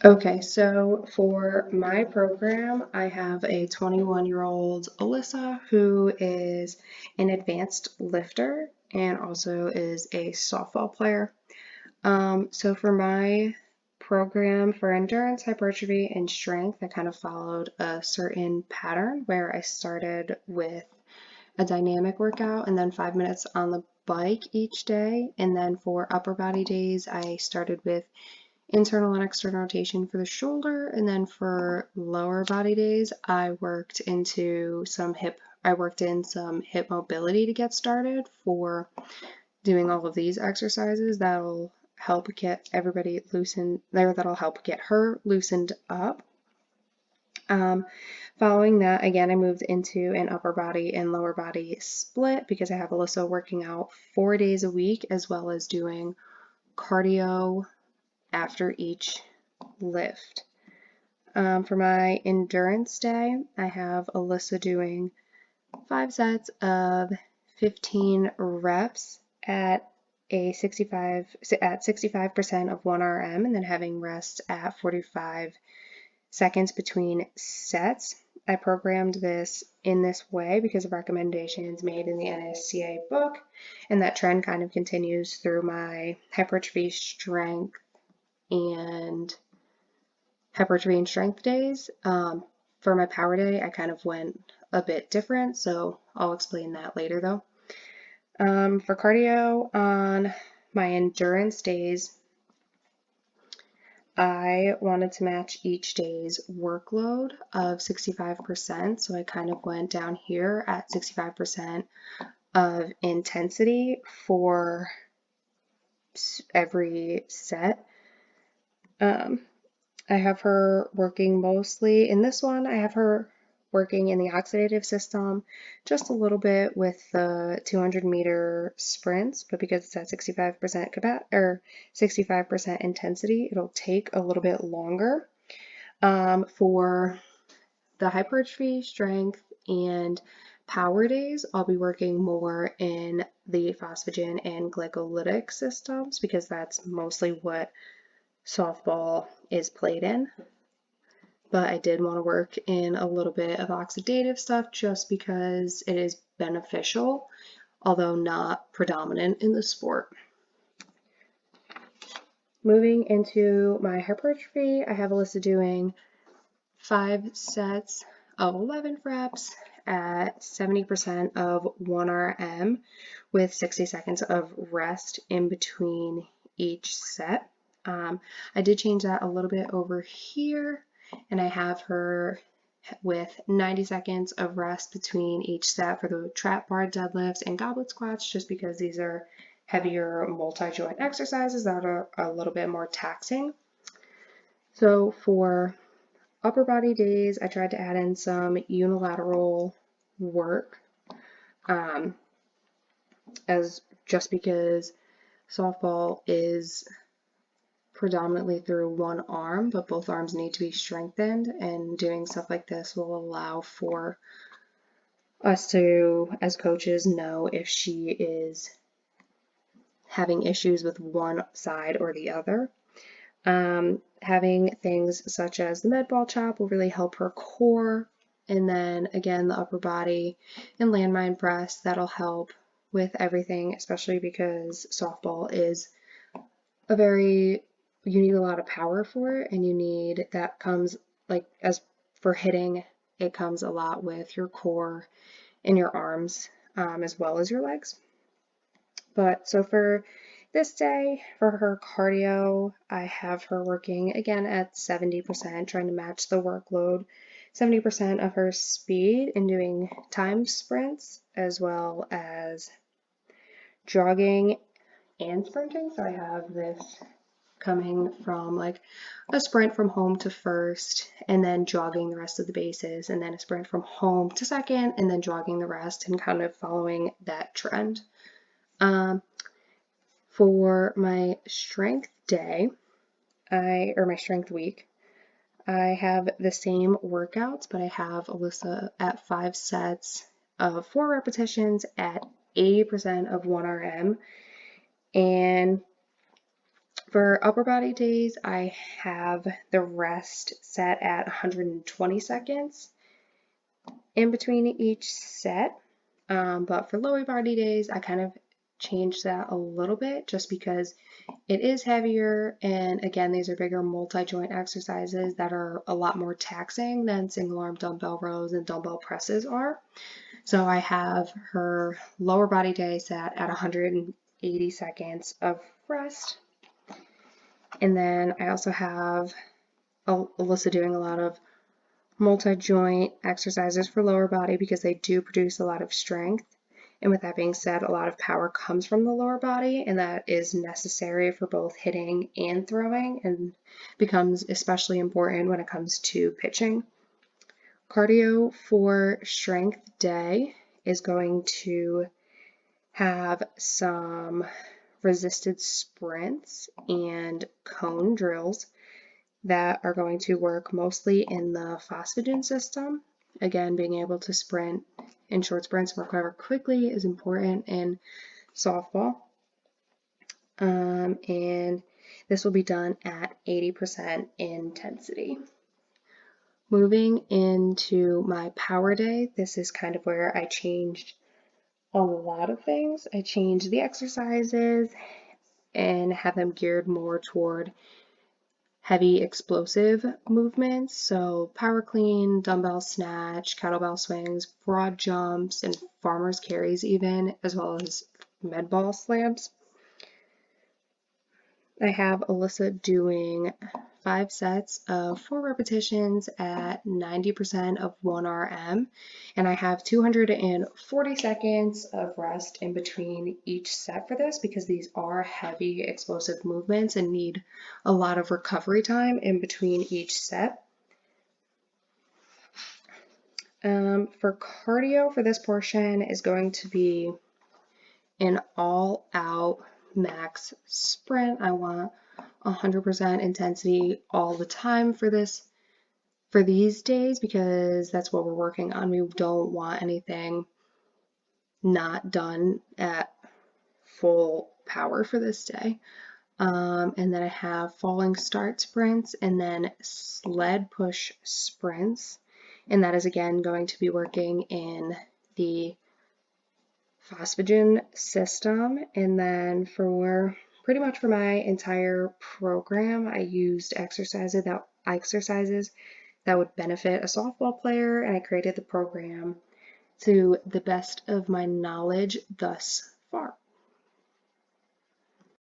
Okay, so for my program, I have a 21-year-old Alyssa who is an advanced lifter and also is a softball player. So for my program for endurance, hypertrophy, and strength, I kind of followed a certain pattern where I started with a dynamic workout and then 5 minutes on the bike each day. And then for upper body days, I started with internal and external rotation for the shoulder, and then for lower body days, I worked in some hip mobility to get started for doing all of these exercises that'll help get everybody loosened there, that'll help get her loosened up. Following that, again, I moved into an upper body and lower body split because I have Alyssa working out 4 days a week as well as doing cardio after each lift. For my endurance day, I have Alyssa doing 5 sets of 15 reps at 65% of 1 RM, and then having rest at 45 seconds between sets. I programmed this in this way because of recommendations made in the NSCA book, and that trend kind of continues through my hypertrophy, strength days. For my power day, I kind of went a bit different, so I'll explain that later though. For cardio on my endurance days, I wanted to match each day's workload of 65%, so I kind of went down here at 65% of intensity for every set. I have her working mostly in this one. I have her working in the oxidative system just a little bit with the 200-meter sprints, but because it's at 65% intensity, it'll take a little bit longer. For the hypertrophy, strength, and power days, I'll be working more in the phosphagen and glycolytic systems because that's mostly what softball is played in. But I did want to work in a little bit of oxidative stuff just because it is beneficial, although not predominant in the sport. Moving into my hypertrophy, I have Alyssa doing 5 sets of 11 reps at 70% of 1 RM with 60 seconds of rest in between each set. I did change that a little bit over here, and I have her with 90 seconds of rest between each set for the trap bar deadlifts and goblet squats, just because these are heavier multi-joint exercises that are a little bit more taxing. So for upper body days, I tried to add in some unilateral work, as just because softball is predominantly through one arm, but both arms need to be strengthened, and doing stuff like this will allow for us to, as coaches, know if she is having issues with one side or the other. Having things such as the med ball chop will really help her core, and then again the upper body and landmine press, that'll help with everything, especially because softball is you need a lot of power for it, and that comes, like, as for hitting, it comes a lot with your core and your arms, as well as your legs. But so for this day, for her cardio, I have her working again at 70%, trying to match the workload, 70% of her speed, and doing time sprints as well as jogging and sprinting. So I have this coming from like a sprint from home to first, and then jogging the rest of the bases, and then a sprint from home to second, and then jogging the rest, and kind of following that trend. For my strength day, my strength week, I have the same workouts, but I have Alyssa at 5 sets of 4 repetitions at 80% of 1 RM. And For upper body days, I have the rest set at 120 seconds in between each set. But for lower body days, I kind of changed that a little bit just because it is heavier. And again, these are bigger multi-joint exercises that are a lot more taxing than single arm dumbbell rows and dumbbell presses are. So I have her lower body day set at 180 seconds of rest. And then I also have Alyssa doing a lot of multi-joint exercises for lower body because they do produce a lot of strength. And with that being said, a lot of power comes from the lower body, and that is necessary for both hitting and throwing, and becomes especially important when it comes to pitching. Cardio for strength day is going to have some resisted sprints and cone drills that are going to work mostly in the phosphagen system. Again, being able to sprint in short sprints and recover quickly is important in softball. And this will be done at 80% intensity. Moving into my power day, this is kind of where I changed a lot of things. I changed the exercises and have them geared more toward heavy explosive movements, so power clean, dumbbell snatch, kettlebell swings, broad jumps, and farmer's carries even, as well as med ball slams. I have Alyssa doing 5 sets of 4 repetitions at 90% of 1 RM, and I have 240 seconds of rest in between each set for this because these are heavy explosive movements and need a lot of recovery time in between each set. For cardio for this portion is going to be an all-out max sprint. I want 100% intensity all the time for these days because that's what we're working on. We don't want anything not done at full power for this day. And then I have falling start sprints and then sled push sprints. And that is again going to be working in the phosphagen system. And then for pretty much for my entire program, I used exercises that would benefit a softball player, and I created the program to the best of my knowledge thus far.